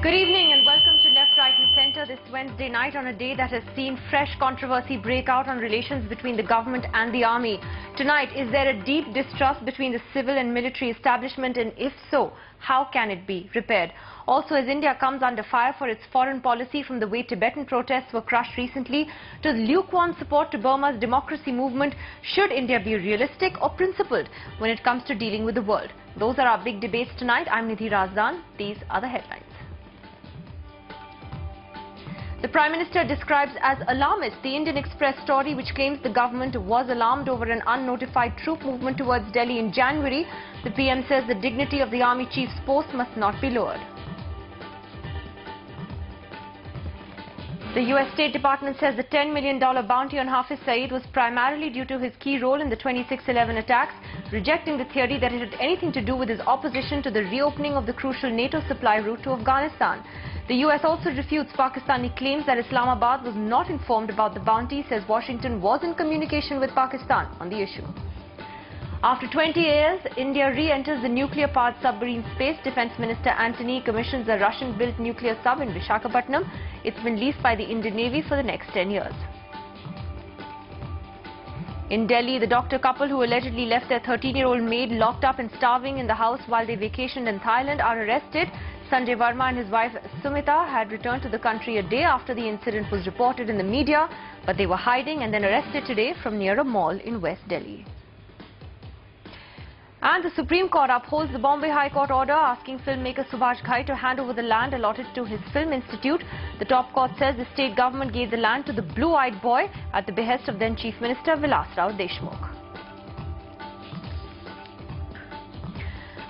Good evening and welcome to Left, Right and Centre this Wednesday night on a day that has seen fresh controversy break out on relations between the government and the army. Tonight, is there a deep distrust between the civil and military establishment, and if so, how can it be repaired? Also, as India comes under fire for its foreign policy, from the way Tibetan protests were crushed recently to lukewarm support to Burma's democracy movement, should India be realistic or principled when it comes to dealing with the world? Those are our big debates tonight. I'm Nidhi Razdan. These are the headlines. The Prime Minister describes as alarmist the Indian Express story which claims the government was alarmed over an unnotified troop movement towards Delhi in January. The PM says the dignity of the Army Chief's post must not be lowered. The US State Department says the $10 million bounty on Hafiz Saeed was primarily due to his key role in the 26/11 attacks, rejecting the theory that it had anything to do with his opposition to the reopening of the crucial NATO supply route to Afghanistan. The US also refutes Pakistani claims that Islamabad was not informed about the bounty, says Washington was in communication with Pakistan on the issue. After 20 years, India re-enters the nuclear-powered submarine space. Defence Minister Antony commissions a Russian-built nuclear sub in Visakhapatnam. It's been leased by the Indian Navy for the next 10 years. In Delhi, the doctor couple who allegedly left their 13-year-old maid locked up and starving in the house while they vacationed in Thailand are arrested. Sanjay Verma and his wife Sumita had returned to the country a day after the incident was reported in the media, but they were hiding and then arrested today from near a mall in West Delhi. And the Supreme Court upholds the Bombay High Court order asking filmmaker Subhash Ghai to hand over the land allotted to his film institute. The top court says the state government gave the land to the blue-eyed boy at the behest of then Chief Minister Vilas Rao Deshmukh.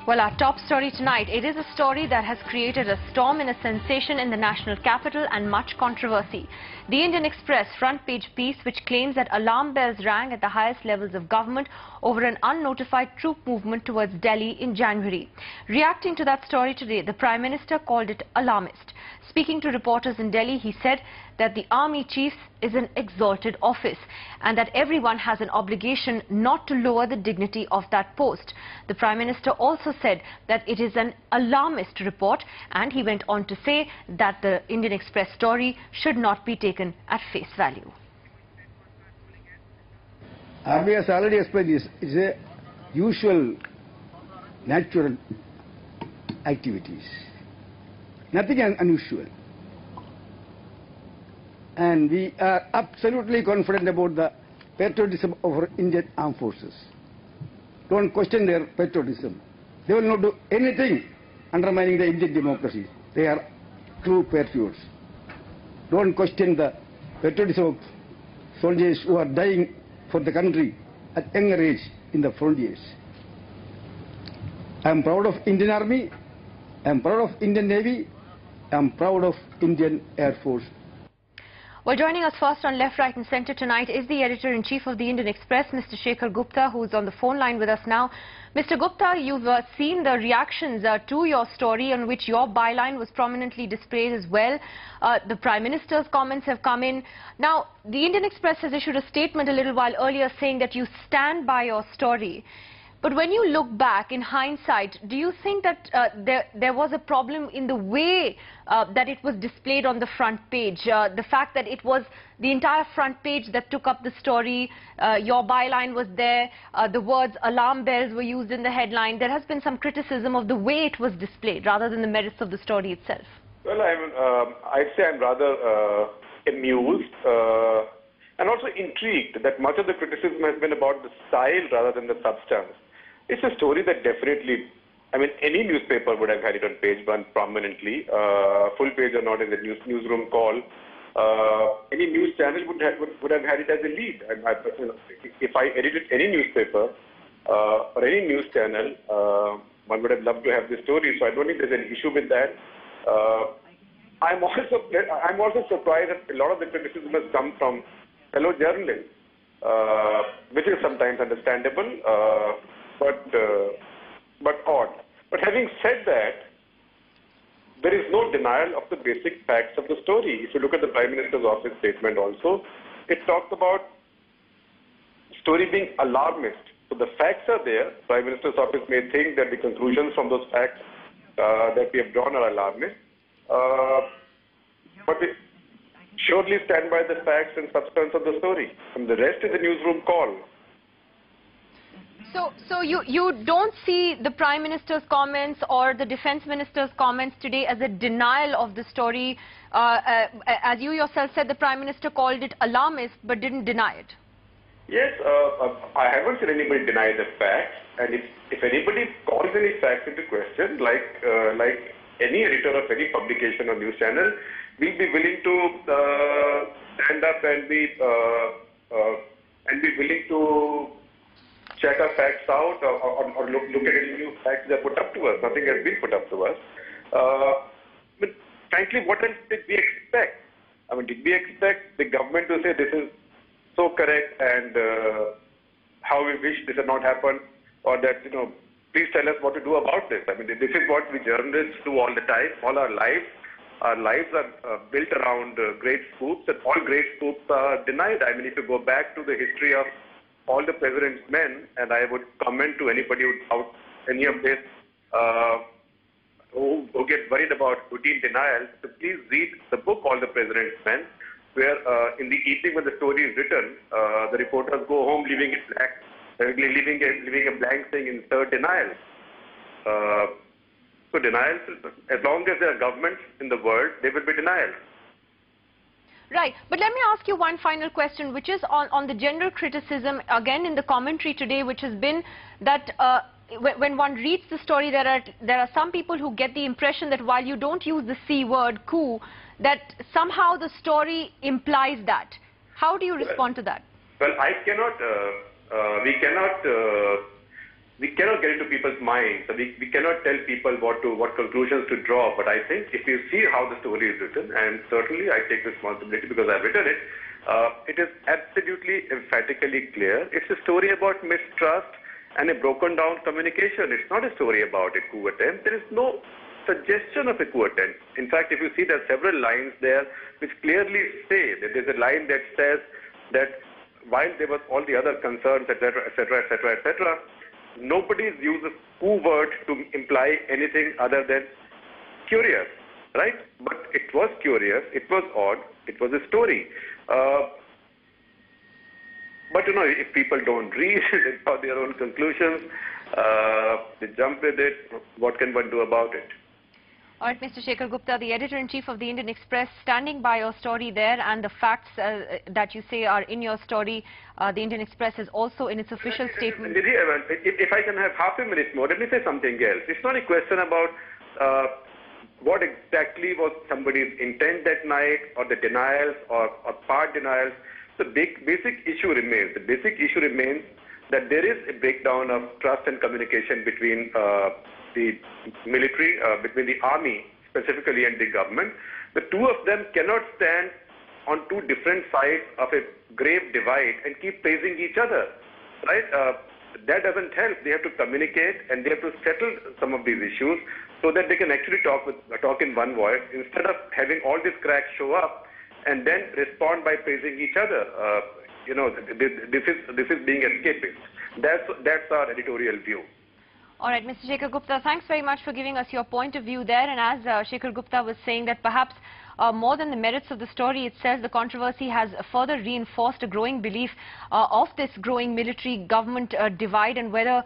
Well, our top story tonight, it is a story that has created a storm and a sensation in the national capital and much controversy. The Indian Express front page piece which claims that alarm bells rang at the highest levels of government over an unnotified troop movement towards Delhi in January. Reacting to that story today, the Prime Minister called it alarmist. Speaking to reporters in Delhi, he said that the Army Chief is an exalted office and that everyone has an obligation not to lower the dignity of that post. The Prime Minister also said that it is an alarmist report, and he went on to say that the Indian Express story should not be taken at face value. Army has already explained this. It's a usual, natural activities. Nothing unusual. And we are absolutely confident about the patriotism of our Indian armed forces. Don't question their patriotism. They will not do anything undermining the Indian democracy. They are true patriots. Don't question the patriotism of soldiers who are dying for the country at younger age in the frontiers. I am proud of Indian Army. I am proud of Indian Navy. I am proud of Indian Air Force. Well, joining us first on Left, Right and Centre tonight is the Editor-in-Chief of the Indian Express, Mr. Shekhar Gupta, who is on the phone line with us now. Mr. Gupta, you've seen the reactions to your story on which your byline was prominently displayed as well. The Prime Minister's comments have come in. Now, the Indian Express has issued a statement a little while earlier saying that you stand by your story. But when you look back in hindsight, do you think that there was a problem in the way that it was displayed on the front page? The fact that it was the entire front page that took up the story, your byline was there, the words alarm bells were used in the headline. There has been some criticism of the way it was displayed rather than the merits of the story itself. Well, I'd say I'm rather amused and also intrigued that much of the criticism has been about the style rather than the substance. It's a story that definitely, any newspaper would have had it on page one prominently, full page or not in the newsroom call. Any news channel would have had it as a lead. If I edited any newspaper or any news channel, one would have loved to have this story. So I don't think there's an issue with that. I'm also surprised that a lot of the criticism has come from fellow journalists, which is sometimes understandable. But odd. But having said that, there is no denial of the basic facts of the story. If you look at the Prime Minister's office statement also, it talks about story being alarmist. So the facts are there. Prime Minister's office may think that the conclusions from those facts that we have drawn are alarmist. But we surely stand by the facts and substance of the story. And the rest is a newsroom call. So you don't see the Prime Minister's comments or the Defence Minister's comments today as a denial of the story. As you yourself said, the Prime Minister called it alarmist but didn't deny it. Yes, I haven't seen anybody deny the facts. And if anybody calls any facts into question, like any editor of any publication or news channel, we'll be willing to stand up and be willing to check our facts out or look at any new facts that are put up to us. Nothing has been put up to us. But frankly, what else did we expect? I mean, did we expect the government to say this is so correct and how we wish this had not happened, or that, please tell us what to do about this? I mean, this is what we journalists do all the time, all our lives. Our lives are built around great scoops, and all great scoops are denied. I mean, if you go back to the history of all the president's men, and I would comment to anybody who doubt any of this, who get worried about routine denials, to please read the book All the President's Men, where in the evening when the story is written, the reporters go home leaving it blank, leaving a blank saying insert denial. So denials, as long as there are governments in the world, there will be denials. Right, but let me ask you one final question, which is on the general criticism, again in the commentary today, which has been that when one reads the story, there are some people who get the impression that while you don't use the C word, coup, that somehow the story implies that. How do you respond to that? Well, we cannot get into people's minds. We cannot tell people what conclusions to draw. But I think if you see how the story is written, and certainly I take responsibility because I've written it, it is absolutely emphatically clear. It's a story about mistrust and a broken down communication. It's not a story about a coup attempt. There is no suggestion of a coup attempt. In fact, if you see, there are several lines there which clearly say that there's a line that says that while there was all the other concerns, etc., etc., etc., etc., nobody's used the coup word to imply anything other than curious, right? But it was curious, it was odd, it was a story. But if people don't read, they draw their own conclusions, they jump with it, what can one do about it? All right, Mr. Shekhar Gupta, the Editor-in-Chief of the Indian Express, standing by your story there, and the facts that you say are in your story. The Indian Express is also in its official statement. If I can have half a minute more, let me say something else. It's not a question about what exactly was somebody's intent that night, or the denials, or part denials. The basic issue remains. The basic issue remains that there is a breakdown of trust and communication between the military, between the army specifically and the government. The two of them cannot stand on two different sides of a grave divide and keep praising each other, right? That doesn't help. They have to communicate and they have to settle some of these issues so that they can actually talk in one voice, instead of having all these cracks show up and then respond by praising each other. This is being escapist. That's our editorial view. All right, Mr. Shekhar Gupta, thanks very much for giving us your point of view there. And as Shekhar Gupta was saying, that perhaps more than the merits of the story itself, the controversy has further reinforced a growing belief of this growing military-government divide, and whether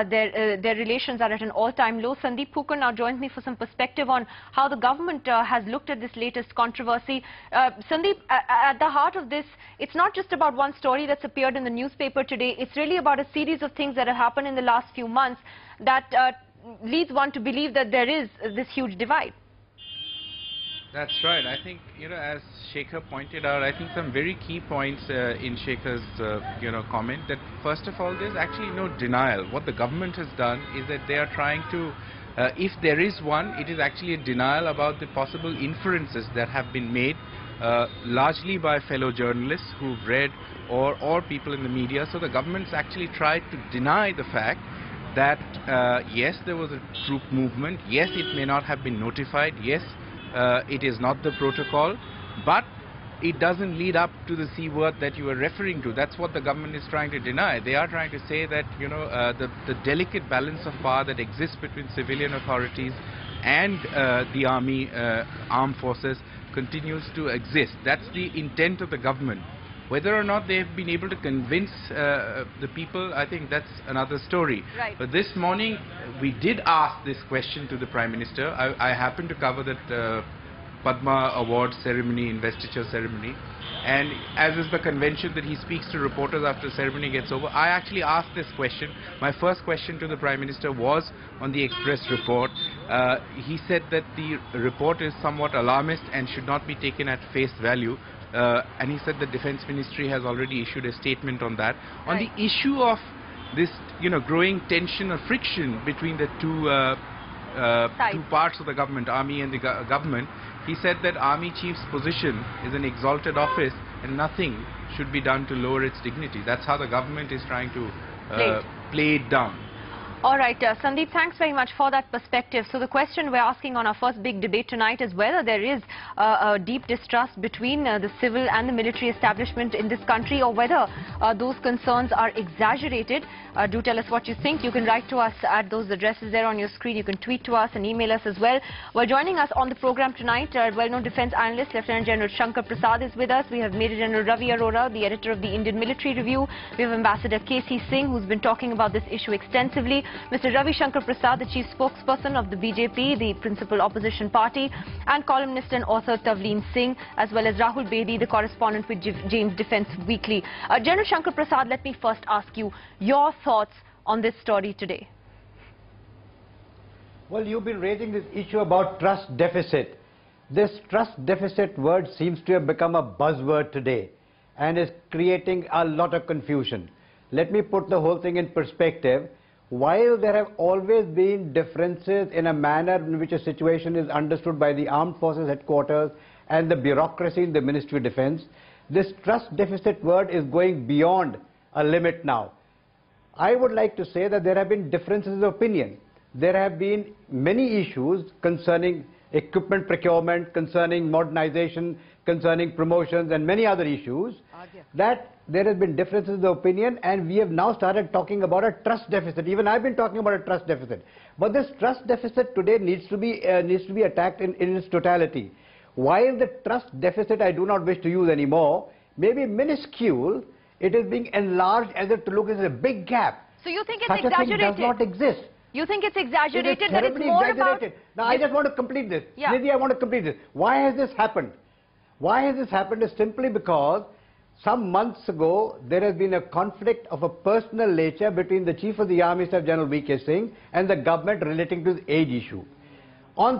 their relations are at an all-time low. Sandeep Phukar now joins me for some perspective on how the government has looked at this latest controversy. Sandeep, at the heart of this, it's not just about one story that's appeared in the newspaper today. It's really about a series of things that have happened in the last few months that leads one to believe that there is this huge divide. That's right. I think, as Shekhar pointed out, I think some very key points in Shekhar's, comment, that first of all, there's actually no denial. What the government has done is that they are trying to, if there is one, it is actually a denial about the possible inferences that have been made, largely by fellow journalists who've read, or people in the media. So the government's actually tried to deny the fact that, yes, there was a troop movement, yes, it may not have been notified, yes, it is not the protocol, but it doesn't lead up to the C word that you were referring to. That's what the government is trying to deny. They are trying to say that, the delicate balance of power that exists between civilian authorities and the army, armed forces continues to exist. That's the intent of the government. Whether or not they have been able to convince the people, I think that's another story. Right. But this morning, we did ask this question to the Prime Minister. I happened to cover that Padma Award ceremony, investiture ceremony. And as is the convention that he speaks to reporters after the ceremony gets over, I actually asked this question. My first question to the Prime Minister was on the Express report. He said that the report is somewhat alarmist and should not be taken at face value. And he said the Defence Ministry has already issued a statement on that. On the issue of this, growing tension or friction between the two parts of the government, army and the government, he said that Army Chief's position is an exalted office and nothing should be done to lower its dignity. That's how the government is trying to play it down. All right, Sandeep, thanks very much for that perspective. So the question we're asking on our first big debate tonight is whether there is a deep distrust between the civil and the military establishment in this country, or whether those concerns are exaggerated. Do tell us what you think. You can write to us at those addresses there on your screen. You can tweet to us and email us as well. Well, joining us on the program tonight, well-known defense analyst Lieutenant General Shankar Prasad is with us. We have Major General Ravi Arora, the editor of the Indian Military Review. We have Ambassador K.C. Singh, who's been talking about this issue extensively. Mr. Ravi Shankar Prasad, the chief spokesperson of the BJP, the principal opposition party, and columnist and author Tavleen Singh, as well as Rahul Bedi, the correspondent with James Defence Weekly. General Shankar Prasad, let me first ask you your thoughts on this story today. Well, you've been raising this issue about trust deficit. This trust deficit word seems to have become a buzzword today and is creating a lot of confusion. Let me put the whole thing in perspective. While there have always been differences in a manner in which a situation is understood by the Armed Forces Headquarters and the bureaucracy in the Ministry of Defence, this trust deficit word is going beyond a limit now. I would like to say that there have been differences of opinion. There have been many issues concerning equipment procurement, concerning modernization, concerning promotions and many other issues, that there has been differences of opinion, and we have now started talking about a trust deficit. Even I've been talking about a trust deficit. But this trust deficit today needs to be attacked in its totality. While the trust deficit I do not wish to use anymore, maybe minuscule, it is being enlarged as if to look as a big gap. So you think it's Such exaggerated? a thing does not exist. You think it's exaggerated? It is that it's more exaggerated. Now I just want to complete this. Yeah. Nidhi, I want to complete this. Why has this happened? Why has this happened is simply because some months ago there has been a conflict of a personal nature between the Chief of the Army Staff, General V.K. Singh, and the government relating to the age issue.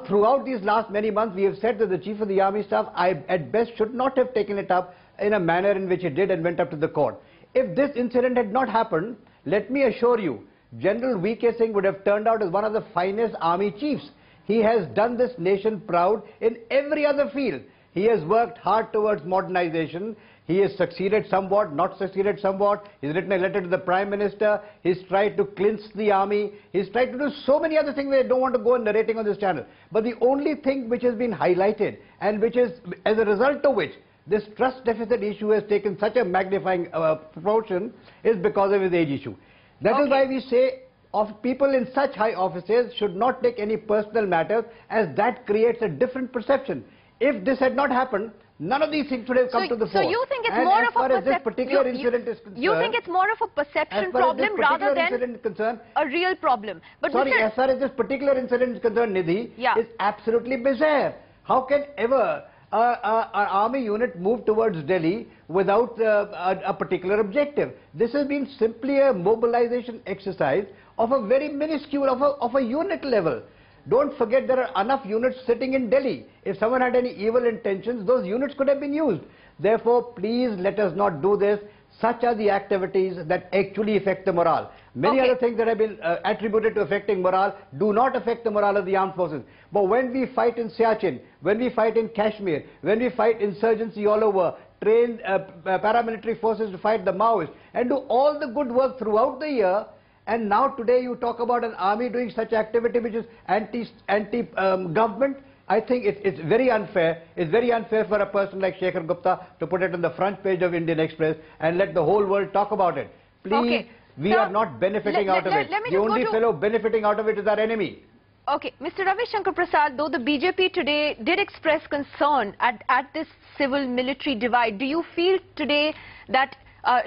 Throughout these last many months, we have said that the Chief of the Army Staff, at best, should not have taken it up in a manner in which he did and went up to the court. If this incident had not happened, let me assure you, General V.K. Singh would have turned out as one of the finest army chiefs. He has done this nation proud in every other field. He has worked hard towards modernization. He has succeeded somewhat, not succeeded somewhat. He's written a letter to the Prime Minister. He's tried to cleanse the army. He's tried to do so many other things that I don't want to go on narrating on this channel. But the only thing which has been highlighted, and which is as a result of which this trust deficit issue has taken such a magnifying proportion, is because of his age issue. That is why we say of people in such high offices should not take any personal matters, as that creates a different perception. If this had not happened, none of these things would have come to the fore. So you think it's more of a perception? You think it's more of a perception problem rather than a real problem? But sorry, as far as this particular incident is concerned, Nidhi, is absolutely bizarre. How can ever an army unit move towards Delhi without a particular objective? This has been simply a mobilization exercise of a very minuscule, of a unit level. Don't forget there are enough units sitting in Delhi. If someone had any evil intentions, those units could have been used. Therefore, please let us not do this. Such are the activities that actually affect the morale. Many other things that have been attributed to affecting morale do not affect the morale of the armed forces. But when we fight in Siachen, when we fight in Kashmir, when we fight insurgency all over, train paramilitary forces to fight the Maoists, and do all the good work throughout the year, and now today you talk about an army doing such activity which is anti-government, I think it's very unfair. It's very unfair for a person like Shekhar Gupta to put it on the front page of Indian Express and let the whole world talk about it. Please, we are not benefiting out of it. The only fellow benefiting out of it is our enemy. Okay, Mr. Ravi Shankar Prasad, though the BJP today did express concern at this civil-military divide, do you feel today that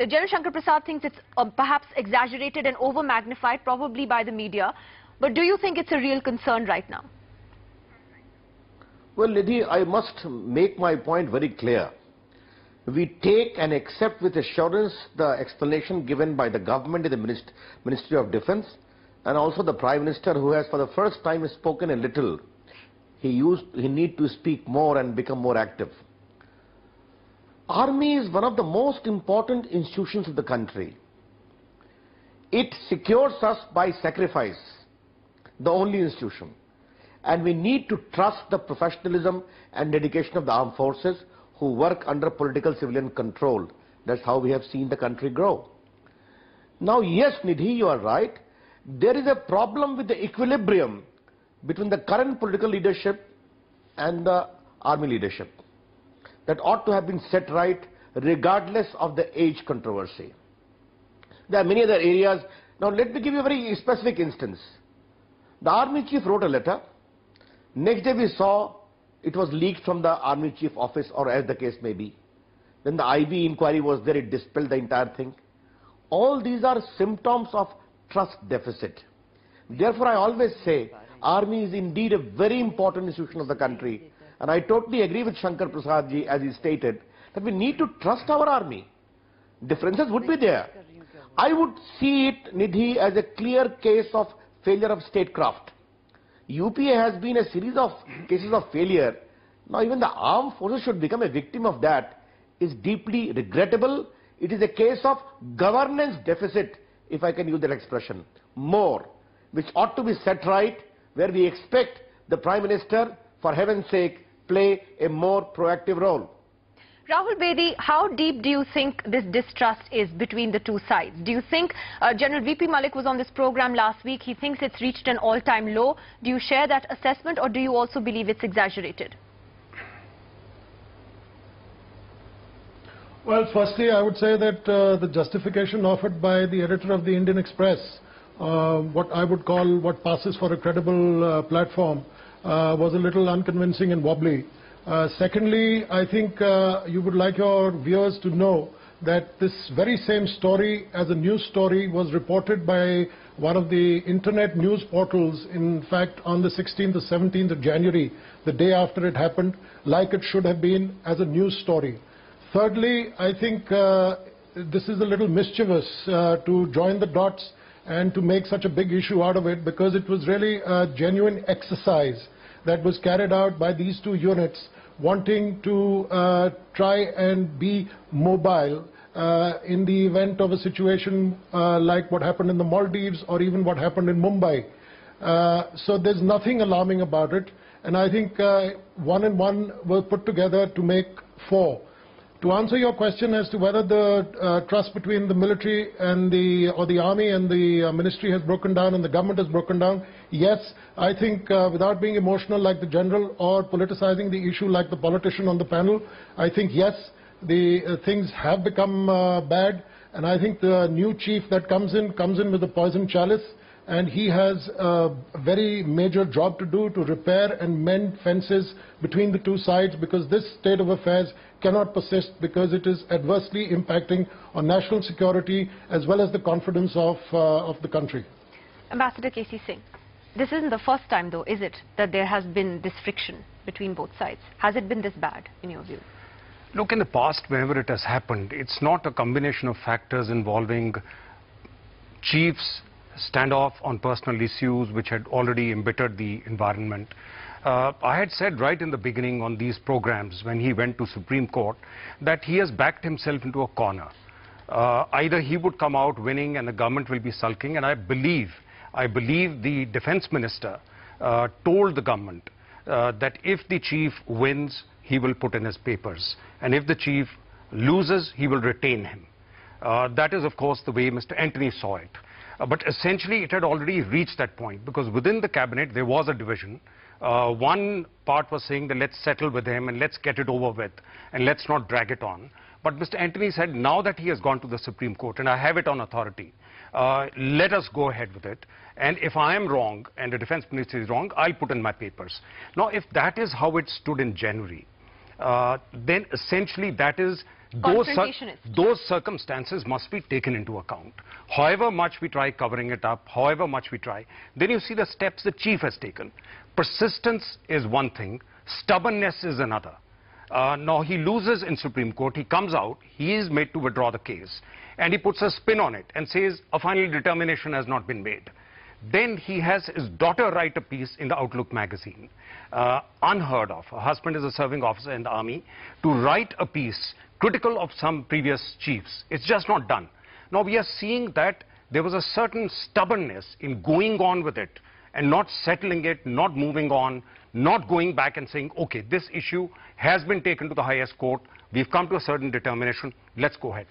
General Shankar Prasad thinks it's perhaps exaggerated and over-magnified, probably by the media, but do you think it's a real concern right now? Well, Nidhi, I must make my point very clear. We take and accept with assurance the explanation given by the government in the Ministry of Defence, and also the Prime Minister, who has for the first time spoken a little. He need to speak more and become more active. Army is one of the most important institutions of the country. It secures us by sacrifice, the only institution. And we need to trust the professionalism and dedication of the armed forces who work under political civilian control. That's how we have seen the country grow. Now, yes, Nidhi, you are right. There is a problem with the equilibrium between the current political leadership and the army leadership. That ought to have been set right regardless of the age controversy. There are many other areas. Now, let me give you a very specific instance. The army chief wrote a letter. Next day we saw it was leaked from the army chief office, or as the case may be. Then the IB inquiry was there, it dispelled the entire thing. All these are symptoms of trust deficit. Therefore, I always say army is indeed a very important institution of the country. And I totally agree with Shankar Prasad ji, as he stated, that we need to trust our army. Differences would be there. I would see it, Nidhi, as a clear case of failure of statecraft. UPA has been a series of cases of failure. Now even the armed forces should become a victim of that is deeply regrettable. It is a case of governance deficit, if I can use that expression, more, which ought to be set right, where we expect the Prime Minister, for heaven's sake, play a more proactive role. Rahul Bedi, how deep do you think this distrust is between the two sides? Do you think General VP Malik was on this program last week? He thinks it's reached an all-time low. Do you share that assessment, or do you also believe it's exaggerated? Well, firstly, I would say that the justification offered by the editor of the Indian Express, what I would call what passes for a credible platform, was a little unconvincing and wobbly. Secondly, I think you would like your viewers to know that this very same story as a news story was reported by one of the internet news portals, in fact, on the 16th or 17th of January, the day after it happened, like it should have been as a news story. Thirdly, I think this is a little mischievous to join the dots and to make such a big issue out of it, because it was really a genuine exercise that was carried out by these two units wanting to try and be mobile in the event of a situation like what happened in the Maldives or even what happened in Mumbai. So there's nothing alarming about it, and I think one and one were put together to make four. To answer your question as to whether the trust between the military and the army and the ministry has broken down and the government has broken down, yes, I think without being emotional like the general or politicizing the issue like the politician on the panel, I think yes, the things have become bad, and I think the new chief that comes in with a poison chalice, and he has a very major job to do to repair and mend fences between the two sides, because this state of affairs cannot persist, because it is adversely impacting on national security as well as the confidence of the country. Ambassador K.C. Singh, this isn't the first time, though, is it, that there has been this friction between both sides? Has it been this bad, in your view? Look, in the past, whenever it has happened, it's not a combination of factors involving chiefs, standoff on personal issues which had already embittered the environment. I had said right in the beginning on these programs when he went to Supreme Court that he has backed himself into a corner. Either he would come out winning and the government will be sulking, and I believe the defense minister told the government that if the chief wins, he will put in his papers, and if the chief loses, he will retain him. That is, of course, the way Mr. Antony saw it. But essentially, it had already reached that point, because within the cabinet, there was a division. One part was saying that let's settle with him and let's get it over with and let's not drag it on. But Mr. Antony said, now that he has gone to the Supreme Court, and I have it on authority, let us go ahead with it. And if I am wrong and the defense minister is wrong, I'll put in my papers. Now, if that is how it stood in January, then essentially that is those circumstances must be taken into account. However much we try covering it up, however much we try, then you see the steps the chief has taken. Persistence is one thing, stubbornness is another. Now he loses in Supreme Court, he comes out, he is made to withdraw the case, and he puts a spin on it and says a final determination has not been made. Then he has his daughter write a piece in the Outlook magazine, unheard of. Her husband is a serving officer in the army, to write a piece critical of some previous chiefs. It's just not done. Now we are seeing that there was a certain stubbornness in going on with it and not settling it, not moving on, not going back and saying, okay, this issue has been taken to the highest court, we've come to a certain determination, let's go ahead.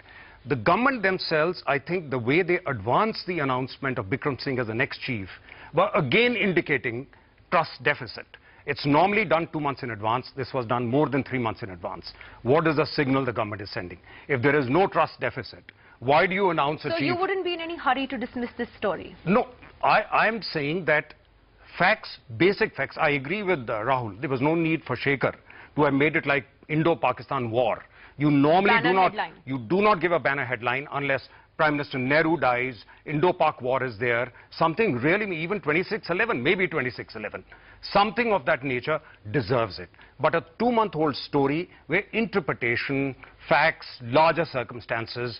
The government themselves, I think the way they advanced the announcement of Bikram Singh as the next chief, were again indicating trust deficit. It's normally done 2 months in advance. This was done more than 3 months in advance. What is the signal the government is sending? If there is no trust deficit, why do you announce a chief? So you wouldn't be in any hurry to dismiss this story? No, I am saying that facts, basic facts, I agree with Rahul. There was no need for Shekhar to have made it like Indo-Pakistan war. You normally do not give a banner headline unless Prime Minister Nehru dies, Indo-Pak war is there, something really, even 26/11, maybe 26/11. Something of that nature deserves it. But a 2-month-old story where interpretation, facts, larger circumstances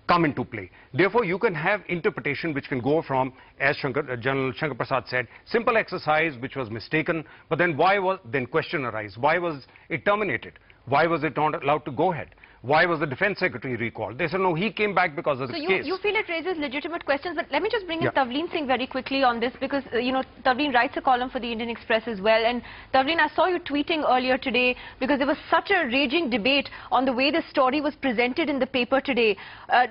come into play. Therefore, you can have interpretation which can go from, as General Shankar Prasad said, simple exercise which was mistaken, but then question arise. Why was it terminated? Why was it not allowed to go ahead? Why was the defense secretary recalled? They said, no, he came back because of the case. So you feel it raises legitimate questions, but let me just bring in Tavleen Singh very quickly on this because, Tavleen writes a column for the Indian Express as well. And Tavleen, I saw you tweeting earlier today because there was such a raging debate on the way the story was presented in the paper today.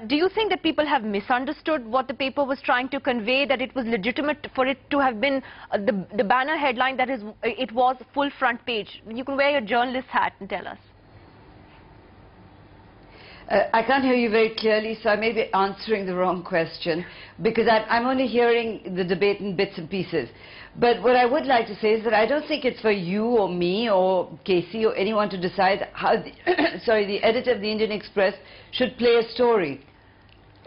Do you think that people have misunderstood what the paper was trying to convey, that it was legitimate for it to have been the banner headline that it was full front page? You can wear your journalist hat and tell us. I can't hear you very clearly, so I may be answering the wrong question because I'm only hearing the debate in bits and pieces. But what I would like to say is that I don't think it's for you or me or Casey or anyone to decide how the editor of the Indian Express should play a story.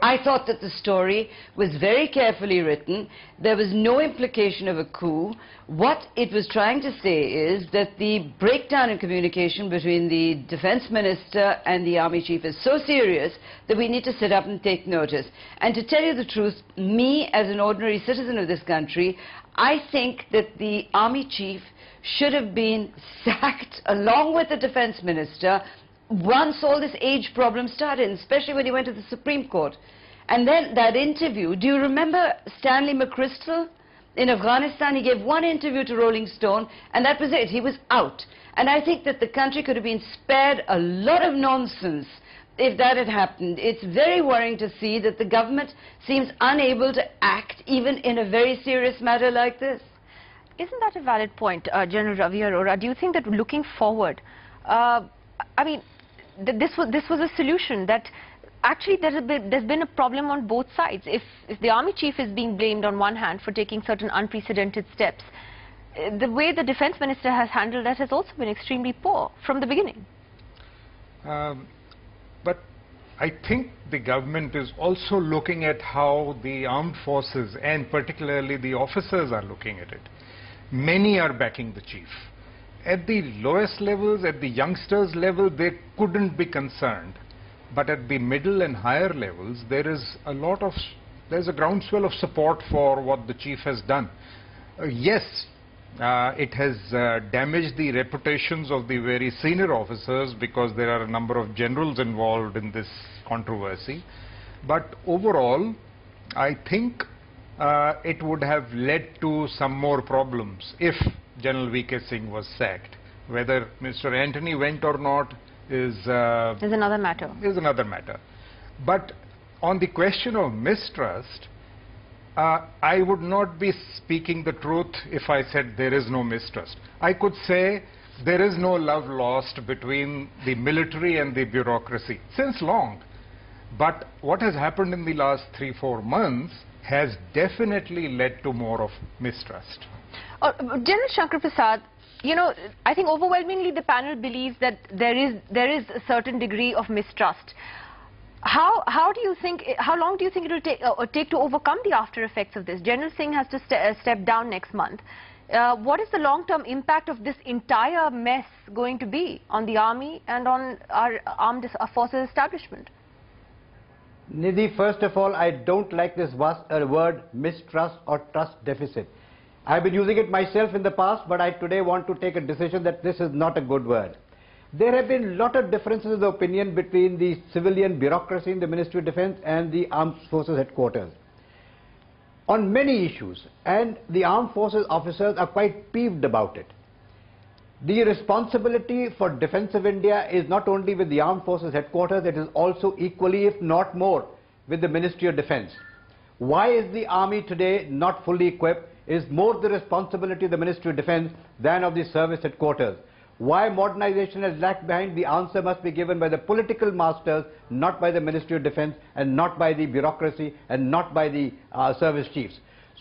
I thought that the story was very carefully written. There was no implication of a coup. What it was trying to say is that the breakdown in communication between the defense minister and the army chief is so serious that we need to sit up and take notice. And to tell you the truth, me as an ordinary citizen of this country, I think that the army chief should have been sacked along with the defense minister once all this age problem started, especially when he went to the Supreme Court. And then that interview, do you remember Stanley McChrystal in Afghanistan? He gave one interview to Rolling Stone and that was it. He was out. And I think that the country could have been spared a lot of nonsense if that had happened. It's very worrying to see that the government seems unable to act even in a very serious matter like this. Isn't that a valid point, General Ravi Arora? Do you think that looking forward, this was a solution that actually there's been a problem on both sides. If the army chief is being blamed on one hand for taking certain unprecedented steps, the way the defense minister has handled that has also been extremely poor from the beginning. But I think the government is also looking at how the armed forces and particularly the officers are looking at it. Many are backing the chief. At the lowest levels, at the youngsters level, they couldn't be concerned. But at the middle and higher levels, there's a groundswell of support for what the chief has done. Yes, it has damaged the reputations of the very senior officers because there are a number of generals involved in this controversy. But overall, I think it would have led to some more problems if General V.K. Singh was sacked. Whether Mr. Antony went or not is another matter. But on the question of mistrust, I would not be speaking the truth if I said there is no mistrust. I could say there is no love lost between the military and the bureaucracy since long. But what has happened in the last 3-4 months has definitely led to more of mistrust. General Shankar Prasad, you know, I think overwhelmingly the panel believes that there is a certain degree of mistrust. How long do you think it will take to overcome the after effects of this? General Singh has to step down next month. What is the long-term impact of this entire mess going to be on the army and on our armed forces establishment? Nidhi, first of all, I don't like this word mistrust or trust deficit. I've been using it myself in the past, but I today want to take a decision that this is not a good word. There have been a lot of differences of opinion between the civilian bureaucracy in the Ministry of Defence and the Armed Forces headquarters on many issues, and the Armed Forces officers are quite peeved about it. The responsibility for defence of India is not only with the Armed Forces headquarters, it is also equally, if not more, with the Ministry of Defence. Why is the army today not fully equipped is more the responsibility of the Ministry of Defence than of the service headquarters. Why modernization has lagged behind, the answer must be given by the political masters, not by the Ministry of Defence and not by the bureaucracy and not by the service chiefs.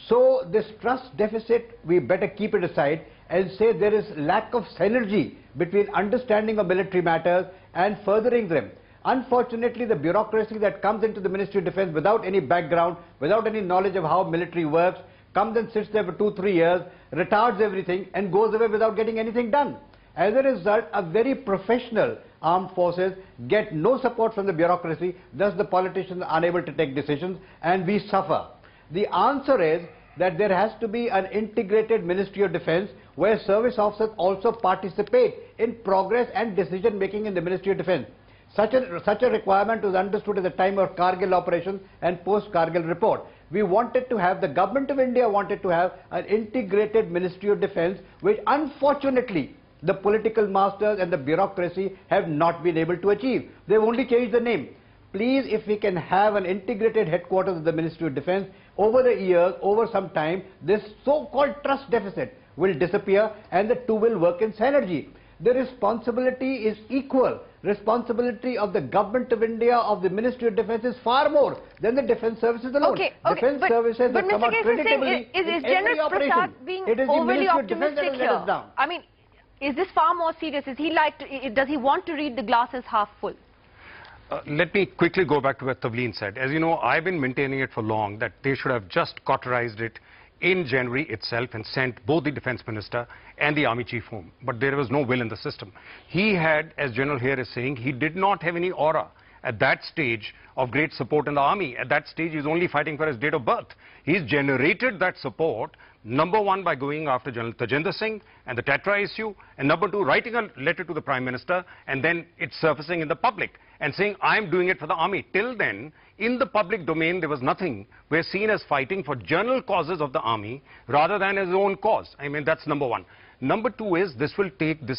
So this trust deficit, we better keep it aside and say there is lack of synergy between understanding of military matters and furthering them. Unfortunately, the bureaucracy that comes into the Ministry of Defence without any background, without any knowledge of how military works, comes and sits there for 2-3 years, retards everything and goes away without getting anything done. As a result, a very professional armed forces get no support from the bureaucracy, thus the politicians are unable to take decisions and we suffer. The answer is that there has to be an integrated Ministry of Defence where service officers also participate in progress and decision making in the Ministry of Defence. Such a requirement was understood at the time of Kargil operation and post-Kargil report. We wanted to have, the government of India wanted to have an integrated Ministry of Defence, which unfortunately the political masters and the bureaucracy have not been able to achieve. They've only changed the name. Please, if we can have an integrated headquarters of the Ministry of Defence, over the years, over some time, this so-called trust deficit will disappear and the two will work in synergy. The responsibility is equal. Responsibility of the government of India, of the Ministry of Defence is far more than the defence services alone. Defence services that come out creditably is General Prasad being overly optimistic here? I mean, is this far more serious? Is he does he want to read the glass as half full? Let me quickly go back to what Tavleen said. As you know, I've been maintaining it for long that they should have just cauterized it in January itself and sent both the Defence Minister and the Army Chief home. But there was no will in the system. He had, as General here is saying, he did not have any aura at that stage of great support in the army. At that stage, he's only fighting for his date of birth. He's generated that support, number one, by going after General Tajinder Singh and the Tetra issue, and number two, writing a letter to the Prime Minister, and then it's surfacing in the public and saying, I'm doing it for the army. Till then, in the public domain, there was nothing. We're seen as fighting for general causes of the army rather than his own cause. I mean, that's number one. Number two is this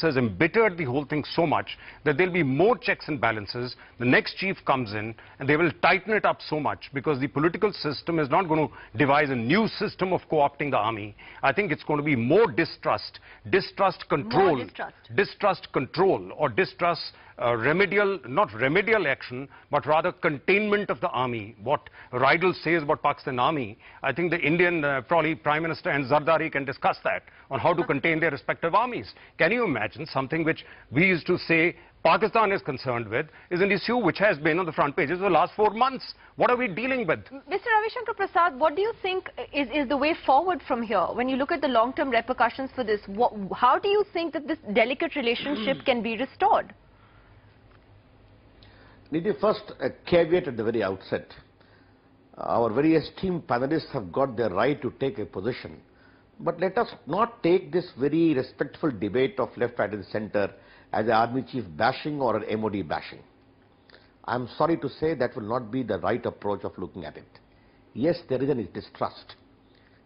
has embittered the whole thing so much that there'll be more checks and balances. The next chief comes in and they will tighten it up so much because the political system is not going to devise a new system of co-opting the army. I think it's going to be more distrust control, distrust control or distrust not remedial action, but rather containment of the army. What Rydell says about Pakistan Army, I think the Indian probably Prime Minister and Zardari can discuss that on how to contain their respective armies. Can you imagine something which we used to say Pakistan is concerned with is an issue which has been on the front pages for the last 4 months. What are we dealing with? Mr. Ravi Shankar Prasad, what do you think is the way forward from here? When you look at the long-term repercussions for this, how do you think that this delicate relationship can be restored? Nidhi, first a caveat at the very outset. Our very esteemed panelists have got their right to take a position. But let us not take this very respectful debate of left, right and centre as an army chief bashing or an MOD bashing. I am sorry to say that will not be the right approach of looking at it. Yes, there is a distrust.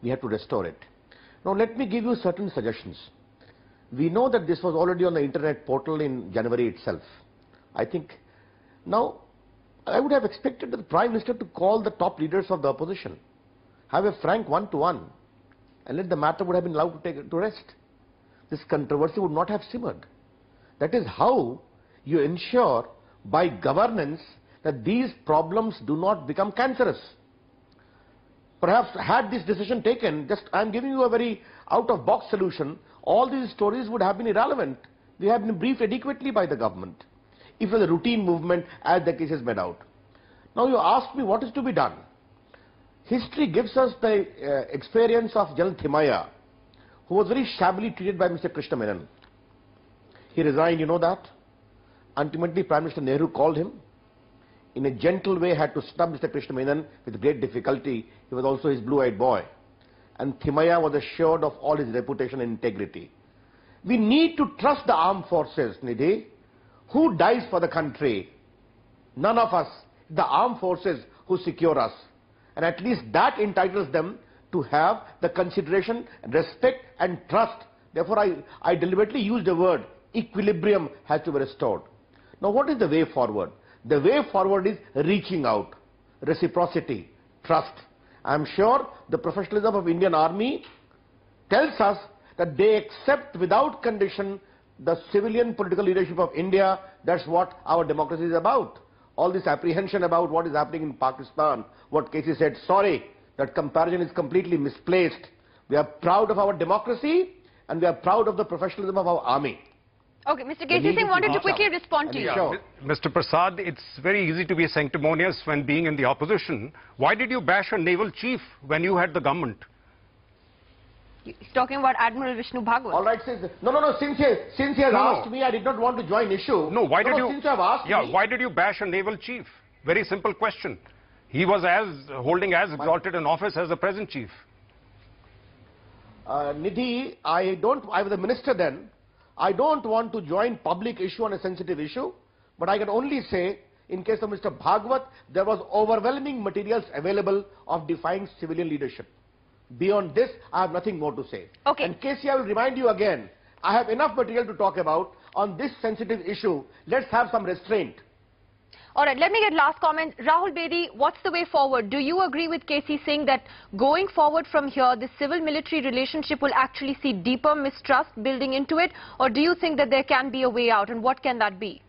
We have to restore it. Now let me give you certain suggestions. We know that this was already on the internet portal in January itself. I think now I would have expected the Prime Minister to call the top leaders of the opposition, have a frank one-to-one, and let the matter would have been allowed to rest. This controversy would not have simmered. That is how you ensure by governance that these problems do not become cancerous. perhaps had this decision taken, I'm giving you a very out-of-box solution, all these stories would have been irrelevant. They have been briefed adequately by the government, if it was a routine movement as the case is made out. Now you ask me what is to be done. History gives us the experience of General Thimaya, who was very shabbily treated by Mr. Krishna Menon. He resigned, you know that? Ultimately, Prime Minister Nehru called him. In a gentle way, had to snub Mr. Krishna Menon with great difficulty. He was also his blue-eyed boy. And Thimaya was assured of all his reputation and integrity. We need to trust the armed forces, Nidhi. Who dies for the country? None of us. The armed forces who secure us. And at least that entitles them to have the consideration, respect and trust. Therefore, I deliberately used the word equilibrium has to be restored. Now, what is the way forward? The way forward is reaching out, reciprocity, trust. I am sure the professionalism of Indian Army tells us that they accept without condition the civilian political leadership of India. That's what our democracy is about. All this apprehension about what is happening in Pakistan, what Casey said, sorry, that comparison is completely misplaced. We are proud of our democracy and we are proud of the professionalism of our army. Okay, Mr. Casey Singh wanted to quickly respond to you. Sure. Mr. Prasad, it's very easy to be sanctimonious when being in the opposition. Why did you bash a naval chief when you had the government? He's talking about Admiral Vishnu Bhagwat. All right, no, since he has asked me, I did not want to join issue. No, why did you? Since you have asked me, why did you bash a naval chief? Very simple question. He was holding as exalted an office as the present chief. Nidhi, I was a minister then. I don't want to join public issue on a sensitive issue, but I can only say, in case of Mr. Bhagwat, there was overwhelming materials available of defying civilian leadership. Beyond this, I have nothing more to say. Okay. And Casey, I will remind you again, I have enough material to talk about on this sensitive issue. Let's have some restraint. All right, let me get last comment. Rahul Bedi, what's the way forward? Do you agree with Casey Singh that going forward from here, the civil-military relationship will actually see deeper mistrust building into it? Or do you think that there can be a way out, and what can that be?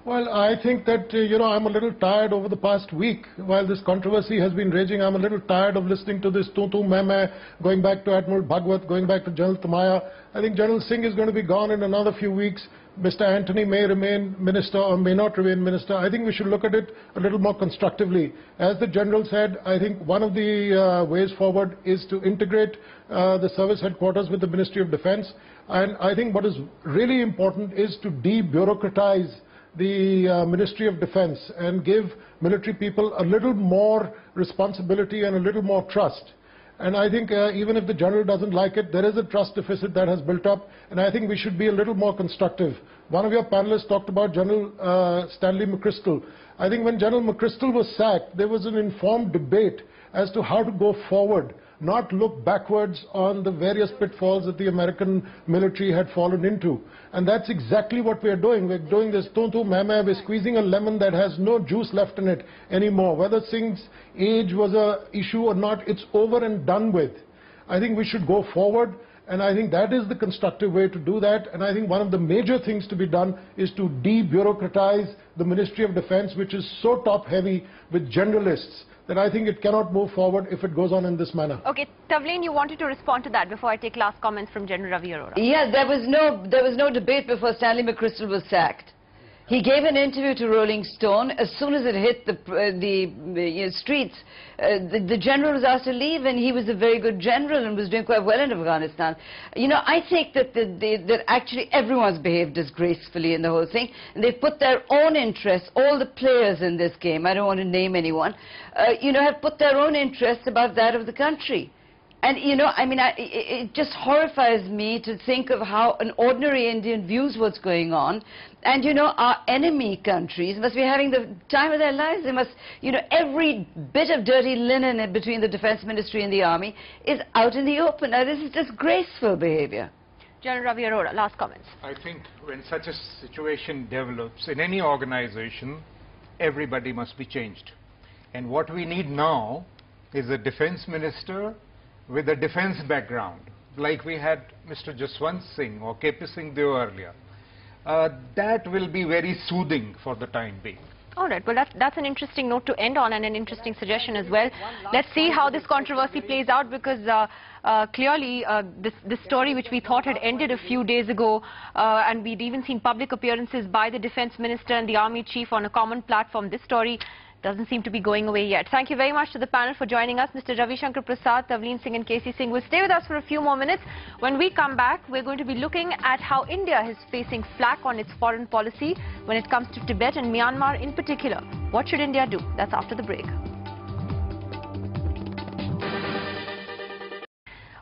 Well, I think that, I'm a little tired over the past week. While this controversy has been raging, I'm a little tired of listening to this tu-tu meh-meh, going back to Admiral Bhagwat, going back to General Thimaya. I think General Singh is going to be gone in another few weeks. Mr. Antony may remain minister or may not remain minister. I think we should look at it a little more constructively. As the General said, I think one of the ways forward is to integrate the service headquarters with the Ministry of Defence. And I think what is really important is to de-bureaucratize the Ministry of Defence and give military people a little more responsibility and a little more trust. And I think even if the General doesn't like it, there is a trust deficit that has built up, and I think we should be a little more constructive. One of your panelists talked about General Stanley McChrystal. I think when General McChrystal was sacked, there was an informed debate as to how to go forward, not look backwards on the various pitfalls that the American military had fallen into. And that's exactly what we are doing. We're doing this tu-tu meh-meh. We're squeezing a lemon that has no juice left in it anymore. Whether Singh's age was an issue or not, it's over and done with. I think we should go forward, and I think that is the constructive way to do that. And I think one of the major things to be done is to de-bureaucratize the Ministry of Defence, which is so top-heavy with generalists, that I think it cannot move forward if it goes on in this manner. Okay, Tavleen, you wanted to respond to that before I take last comments from General Ravi Arora. Yes, there was no debate before Stanley McChrystal was sacked. He gave an interview to Rolling Stone. As soon as it hit the streets, the general was asked to leave, and he was a very good general and was doing quite well in Afghanistan. I think that actually everyone's behaved disgracefully in the whole thing, and they put their own interests, all the players in this game, I don't want to name anyone, have put their own interests above that of the country. And, it just horrifies me to think of how an ordinary Indian views what's going on. And, our enemy countries must be having the time of their lives. They must, every bit of dirty linen in between the Defence Ministry and the Army is out in the open. Now, this is disgraceful behavior. General Ravi Arora, last comments. I think when such a situation develops in any organization, everybody must be changed. And what we need now is a Defence Minister with a defence background, like we had Mr. Jaswant Singh or KP Singh Deo earlier. That will be very soothing for the time being. All right, well, that's an interesting note to end on and an interesting suggestion as well. Let's see how this controversy plays out, because clearly this story, which we thought had ended a few days ago, and we'd even seen public appearances by the Defence Minister and the Army Chief on a common platform, this story doesn't seem to be going away yet. Thank you very mush to the panel for joining us. Mr. Ravi Shankar Prasad, Tavleen Singh and KC Singh will stay with us for a few more minutes. When we come back, we're going to be looking at how India is facing flack on its foreign policy when it comes to Tibet and Myanmar in particular. What should India do? That's after the break.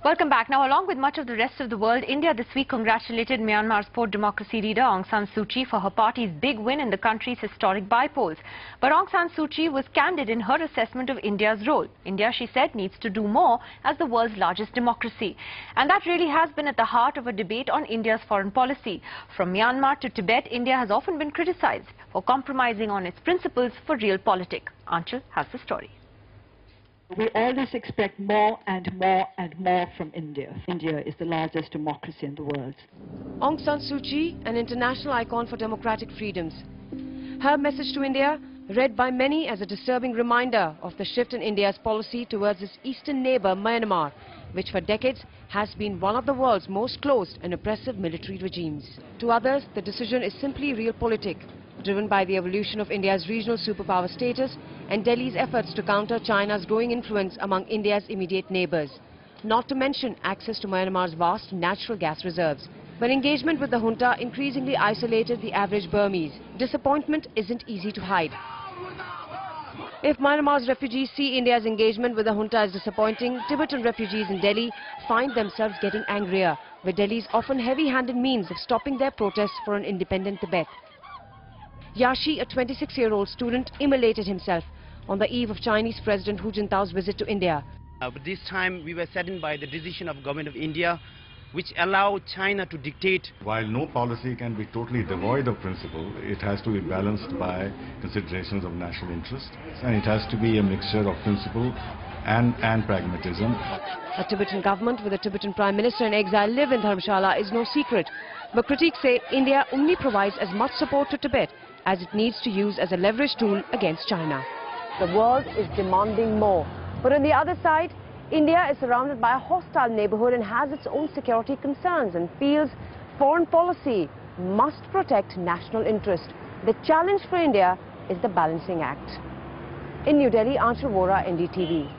Welcome back. Now, along with much of the rest of the world, India this week congratulated Myanmar's pro-democracy leader Aung San Suu Kyi for her party's big win in the country's historic by-polls. But Aung San Suu Kyi was candid in her assessment of India's role. India, she said, needs to do more as the world's largest democracy. And that really has been at the heart of a debate on India's foreign policy. From Myanmar to Tibet, India has often been criticized for compromising on its principles for realpolitik. Anchal has the story. We always expect more and more and more from India. India is the largest democracy in the world. Aung San Suu Kyi, an international icon for democratic freedoms. Her message to India, read by many as a disturbing reminder of the shift in India's policy towards its eastern neighbor Myanmar, which for decades has been one of the world's most closed and oppressive military regimes. To others, the decision is simply realpolitik, driven by the evolution of India's regional superpower status and Delhi's efforts to counter China's growing influence among India's immediate neighbors. Not to mention access to Myanmar's vast natural gas reserves. But engagement with the junta increasingly isolated the average Burmese. Disappointment isn't easy to hide. If Myanmar's refugees see India's engagement with the junta as disappointing, Tibetan refugees in Delhi find themselves getting angrier, with Delhi's often heavy-handed means of stopping their protests for an independent Tibet. Yashi, a 26-year-old student, immolated himself on the eve of Chinese President Hu Jintao's visit to India. But this time we were saddened by the decision of Government of India, which allowed China to dictate. While no policy can be totally devoid of principle, it has to be balanced by considerations of national interest, and it has to be a mixture of principle and pragmatism. A Tibetan government with a Tibetan Prime Minister in exile live in Dharamshala is no secret. But critics say India only provides as much support to Tibet as it needs to use as a leverage tool against China. The world is demanding more. But on the other side, India is surrounded by a hostile neighborhood and has its own security concerns and feels foreign policy must protect national interest. The challenge for India is the balancing act. In New Delhi, Arora, NDTV.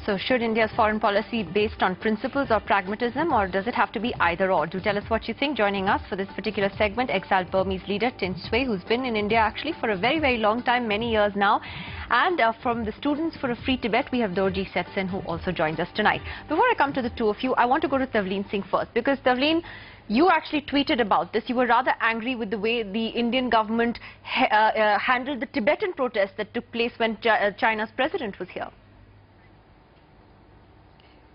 So should India's foreign policy be based on principles or pragmatism, or does it have to be either or? Do tell us what you think. Joining us for this particular segment, exiled Burmese leader Tin Sway, who's been in India actually for a very, very long time, many years now. And from the Students for a Free Tibet, we have Dorji Setsen, who also joins us tonight. Before I come to the two of you, I want to go to Tavleen Singh first, because Tavleen, you actually tweeted about this. You were rather angry with the way the Indian government handled the Tibetan protests that took place when China's president was here.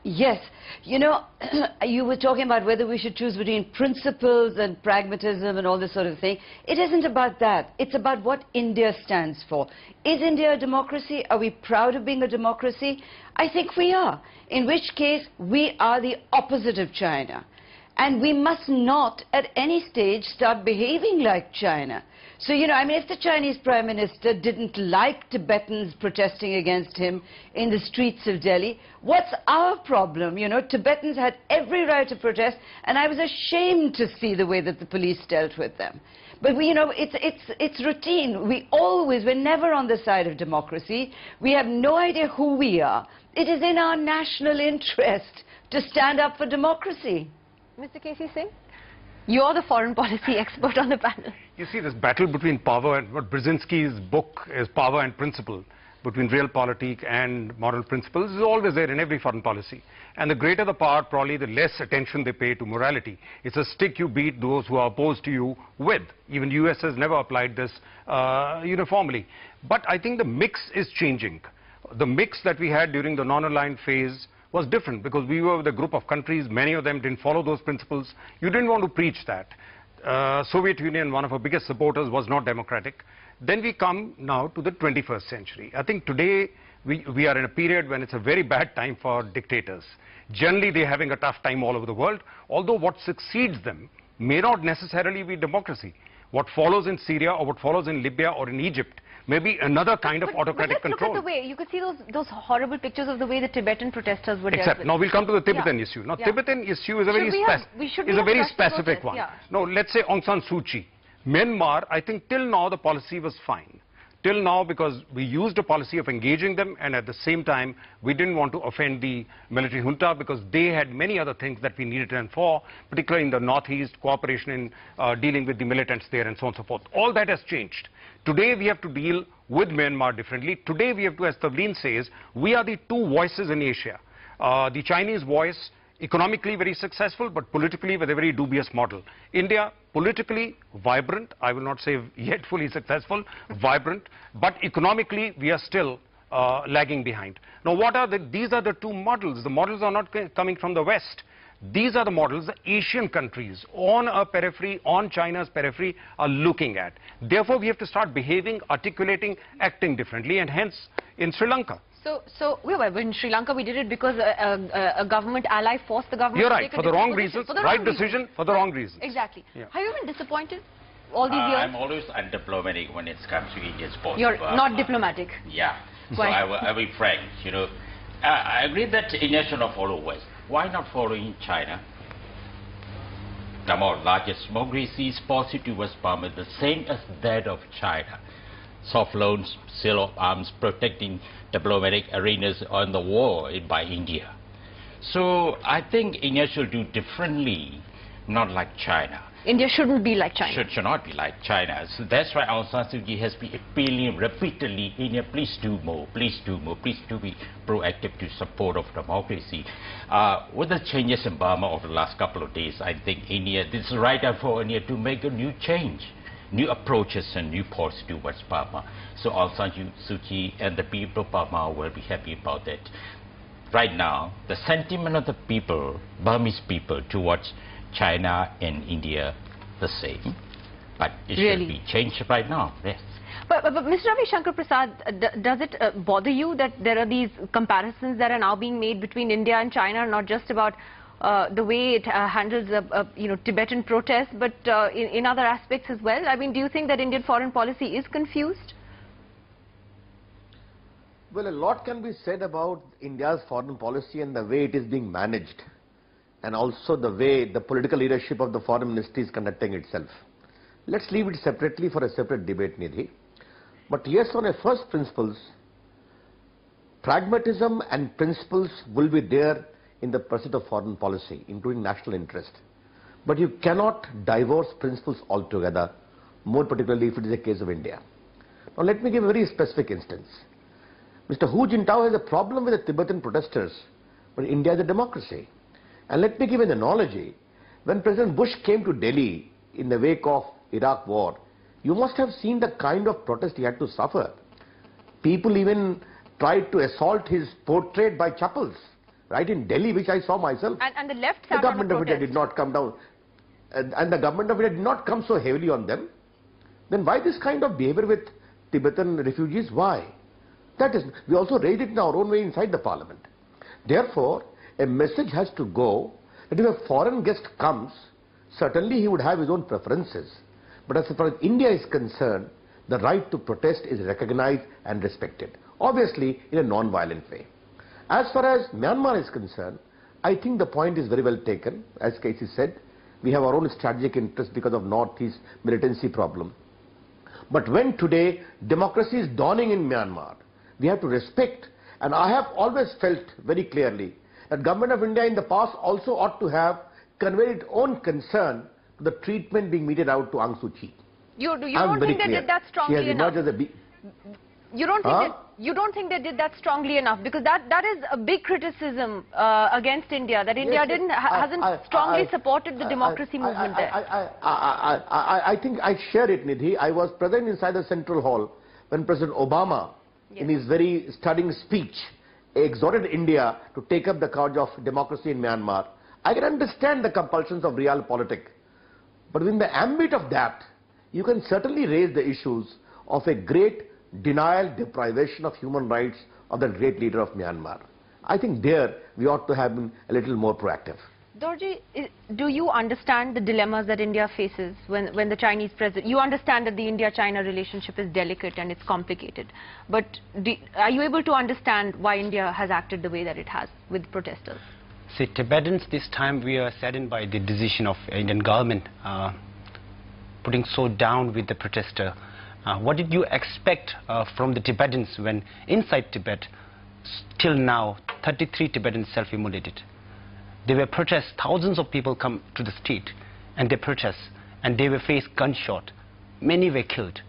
Yes, you know, you were talking about whether we should choose between principles and pragmatism and all this sort of thing. It isn't about that. It's about what India stands for. Is India a democracy? Are we proud of being a democracy? I think we are. In which case, we are the opposite of China. And we must not at any stage start behaving like China. So, you know, I mean, if the Chinese Prime Minister didn't like Tibetans protesting against him in the streets of Delhi, what's our problem? You know, Tibetans had every right to protest, and I was ashamed to see the way that the police dealt with them. But, you know, it's routine. We're never on the side of democracy. We have no idea who we are. It is in our national interest to stand up for democracy. Mr. KC Singh? You're the foreign policy expert on the panel. You see, this battle between power and what Brzezinski's book is, Power and Principle, between realpolitik and moral principles, is always there in every foreign policy. And the greater the power, probably the less attention they pay to morality. It's a stick you beat those who are opposed to you with. Even the US has never applied this uniformly. But I think the mix is changing. The mix that we had during the non-aligned phase was different, because we were with a group of countries, many of them didn't follow those principles. You didn't want to preach that. Soviet Union, one of our biggest supporters, was not democratic. Then we come now to the 21st century. I think today we are in a period when it's a very bad time for dictators. Generally, they're having a tough time all over the world, although what succeeds them may not necessarily be democracy. What follows in Syria or what follows in Libya or in Egypt may be another kind of autocratic let's control. Look at the way, you could see those horrible pictures of the way the Tibetan protesters were dealt with. Now we'll come to the Tibetan issue. Now Tibetan issue is a very specific one. No, let's say Aung San Suu Kyi. Myanmar, I think till now the policy was fine. Till now, because we used a policy of engaging them, and at the same time we didn't want to offend the military junta because they had many other things that we needed them for, particularly in the northeast, cooperation in dealing with the militants there and so on and so forth. All that has changed. Today we have to deal with Myanmar differently. Today we have to, as Tavleen says, we are the two voices in Asia. The Chinese voice, economically very successful, but politically with a very dubious model. India, politically vibrant, I will not say yet fully successful, vibrant, but economically we are still lagging behind. Now these are the two models. The models are not coming from the West. These are the models the Asian countries on a periphery, on China's periphery, are looking at. Therefore, we have to start behaving, articulating, acting differently, and hence in Sri Lanka. So in Sri Lanka we did it because a government ally forced the government You're to right, take for the wrong reasons, right decision for the wrong reasons. Exactly. Yeah. Have you been disappointed all these years? I'm always undiplomatic when it comes to India's policy. You're not diplomatic? Yeah. So Why? I will be frank, you know. I agree that India should not follow West. Why not following China? The more largest democracy's policy towards Burma is the same as that of China. Soft loans, sale of arms, protecting diplomatic arenas on the war by India. So I think India should do differently, not like China. India shouldn't be like China. Should not be like China. So that's why Aung San Suu Kyi has been appealing repeatedly, India, please do more, please do more, please do be proactive to support of democracy. With the changes in Burma over the last couple of days, I think India, this is the right time for India to make a new change, new approaches and new policy towards Burma. So Aung San Suu Kyi and the people of Burma will be happy about that. Right now, the sentiment of the people, Burmese people, towards China and India the same, but it should be changed right now. Yes. But Mr. Ravi Shankar Prasad, does it bother you that there are these comparisons that are now being made between India and China, not just about the way it handles Tibetan protests, but in other aspects as well? I mean, do you think that Indian foreign policy is confused? Well, a lot can be said about India's foreign policy and the way it is being managed, and also the way the political leadership of the foreign ministry is conducting itself. Let's leave it separately for a separate debate, Nidhi. But yes, on a first principles, pragmatism and principles will be there in the pursuit of foreign policy, including national interest. But you cannot divorce principles altogether, more particularly if it is a case of India. Now let me give a very specific instance. Mr. Hu Jintao has a problem with the Tibetan protesters, but India is a democracy. And let me give an analogy. When President Bush came to Delhi in the wake of Iraq war, you must have seen the kind of protest he had to suffer. People even tried to assault his portrait by chappals, right in Delhi, which I saw myself. And the left sat The government of India did not come down, and the government of India did not come so heavily on them. Then why this kind of behavior with Tibetan refugees? Why? That is, we also raised it in our own way inside the parliament. Therefore, a message has to go that if a foreign guest comes, certainly he would have his own preferences. But as far as India is concerned, the right to protest is recognized and respected, obviously in a non-violent way. As far as Myanmar is concerned, I think the point is very well taken. As Casey said, we have our own strategic interest because of Northeast militancy problem. But when today democracy is dawning in Myanmar, we have to respect, and I have always felt very clearly that government of India in the past also ought to have conveyed its own concern to the treatment being meted out to Aung San Suu Kyi. You don't think they did that strongly enough? You don't think they did that strongly enough? Because that is a big criticism against India, that India hasn't strongly supported the democracy movement there. I think I share it, Nidhi. I was present inside the Central Hall when President Obama, in his very stunning speech, exhorted India to take up the cause of democracy in Myanmar. I can understand the compulsions of realpolitik, but within the ambit of that, you can certainly raise the issues of a great denial, deprivation of human rights of the great leader of Myanmar. I think there we ought to have been a little more proactive. Dorji, do you understand the dilemmas that India faces when the Chinese president... You understand that the India-China relationship is delicate and it's complicated. But are you able to understand why India has acted the way that it has with protesters? See, Tibetans, this time we are saddened by the decision of Indian government putting so down with the protester. What did you expect from the Tibetans when inside Tibet, till now, 33 Tibetans self-immolated? There were protests, thousands of people come to the street and they protest and they were faced gunshot. Many were killed.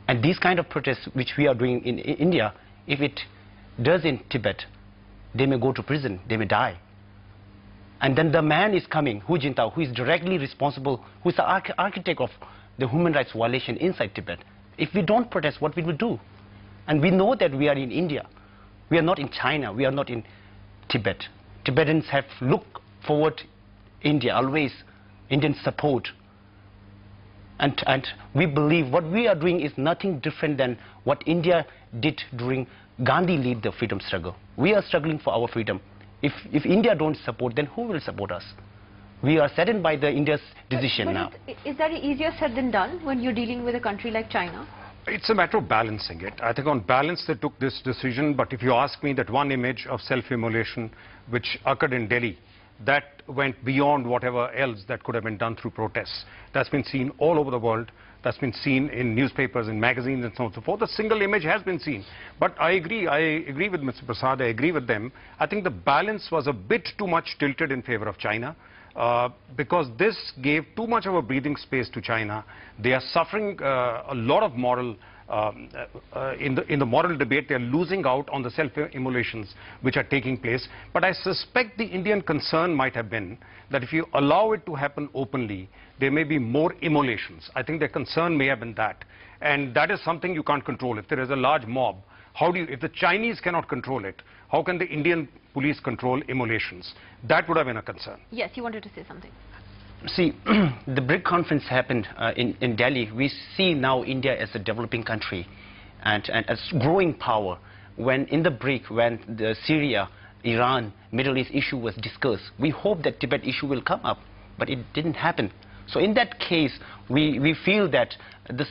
And these kind of protests which we are doing in India, if it does in Tibet, they may go to prison, they may die. And then the man is coming, Hu Jintao, who is directly responsible, who is the architect of the human rights violation inside Tibet. If we don't protest, what we will do? And we know that we are in India. We are not in China, we are not in Tibet. Tibetans have looked forward India, always Indian support. And we believe what we are doing is nothing different than what India did during Gandhi led the freedom struggle. We are struggling for our freedom. If India don't support, then who will support us? We are saddened by the India's decision now. Is that easier said than done when you're dealing with a country like China? It's a matter of balancing it. I think on balance they took this decision, but if you ask me, that one image of self-immolation which occurred in Delhi, that went beyond whatever else that could have been done through protests. That's been seen all over the world. That's been seen in newspapers, in magazines and so on and so forth. A single image has been seen. But I agree with Mr. Prasad, I agree with them. I think the balance was a bit too much tilted in favor of China. Because this gave too much of a breathing space to China. They are suffering a lot of moral, in the moral debate. They are losing out on the self-immolations which are taking place. But I suspect the Indian concern might have been that if you allow it to happen openly, there may be more immolations. I think their concern may have been that. And that is something you can't control. If there is a large mob, if the Chinese cannot control it, how can the Indian police control immolations? That would have been a concern. Yes, you wanted to say something. See, the BRIC conference happened in Delhi. We see now India as a developing country and as growing power. When in the BRIC, when the Syria, Iran, Middle East issue was discussed, we hope that Tibet issue will come up, but it didn't happen. So in that case, we feel that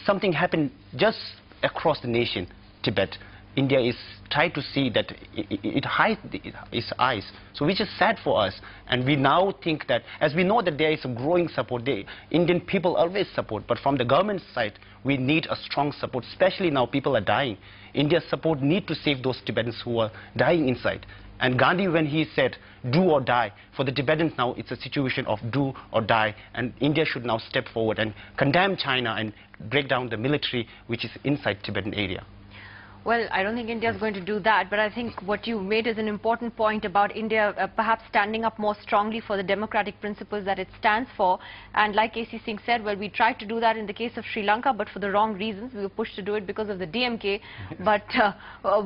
something happened just across the nation, Tibet. India is trying to see that it hides its eyes. So which is sad for us. And we now think that, as we know that there is a growing support, the Indian people always support, but from the government side, we need a strong support, especially now people are dying. India's support need to save those Tibetans who are dying inside. And Gandhi, when he said, do or die, for the Tibetans now it's a situation of do or die, and India should now step forward and condemn China and break down the military which is inside Tibetan area. Well, I don't think India is going to do that, but I think what you made is an important point about India perhaps standing up more strongly for the democratic principles that it stands for. And like A.C. Singh said, well, we tried to do that in the case of Sri Lanka, but for the wrong reasons. We were pushed to do it because of the DMK, but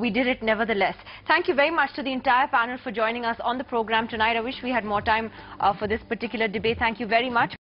we did it nevertheless. Thank you very much to the entire panel for joining us on the program tonight. I wish we had more time for this particular debate. Thank you very much.